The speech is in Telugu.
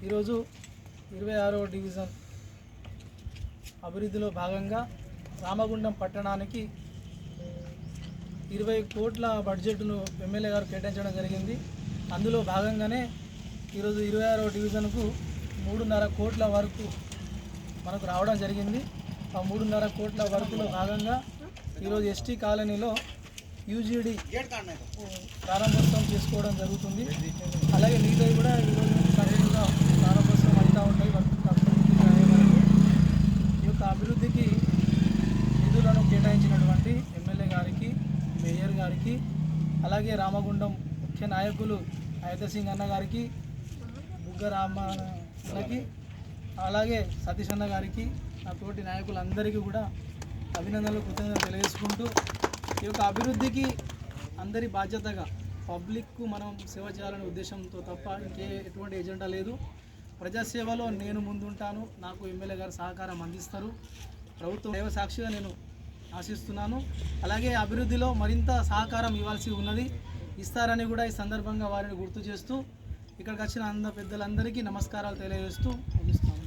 ఈరోజు 26వ డివిజన్ అభివృద్ధిలో భాగంగా రామగుండం పట్టణానికి 20 కోట్ల బడ్జెట్ను ఎమ్మెల్యే గారు కేటాయించడం జరిగింది. అందులో భాగంగానే ఈరోజు 26వ డివిజన్కు 3.5 కోట్ల వరకు మనకు రావడం జరిగింది. ఆ 3.5 కోట్ల వరకులో భాగంగా ఈరోజు ఎస్టీ కాలనీలో యూజీడీ ప్రారంభోత్సవం చేసుకోవడం జరుగుతుంది. అలాగే మిగతావి కూడా ఈరోజు సరైనగా ప్రారంభోత్సవం అవుతూ ఉంటాయి. ఈ యొక్క అభివృద్ధికి నిధులను కేటాయించినటువంటి ఎమ్మెల్యే గారికి, మేయర్ గారికి, అలాగే రామగుండం ముఖ్య నాయకులు అయోధ్యసింగ్ అన్న గారికి, బుగ్గ రామ అన్నకి, అలాగే సతీష్ అన్న గారికి, నా తోటి నాయకులందరికీ కూడా అభినందనలు, కృతజ్ఞతలు తెలియజేసుకుంటూ ఈ యొక్క అభివృద్ధికి అందరి బాధ్యతగా పబ్లిక్కు మనం సేవ చేయాలనే ఉద్దేశంతో తప్ప ఎటువంటి ఎజెండా లేదు. ప్రజాసేవలో నేను ముందుంటాను, నాకు ఎమ్మెల్యే గారు సహకారం అందిస్తారు. ప్రభుత్వం దైవ సాక్షిగా నేను ఆశిస్తున్నాను. అలాగే అభివృద్ధిలో మరింత సహకారం ఇవ్వాల్సి ఉన్నది, ఇస్తారని కూడా ఈ సందర్భంగా వారిని గుర్తు చేస్తూ ఇక్కడికి వచ్చిన పెద్దలందరికీ నమస్కారాలు తెలియజేస్తూ ముగిస్తాను.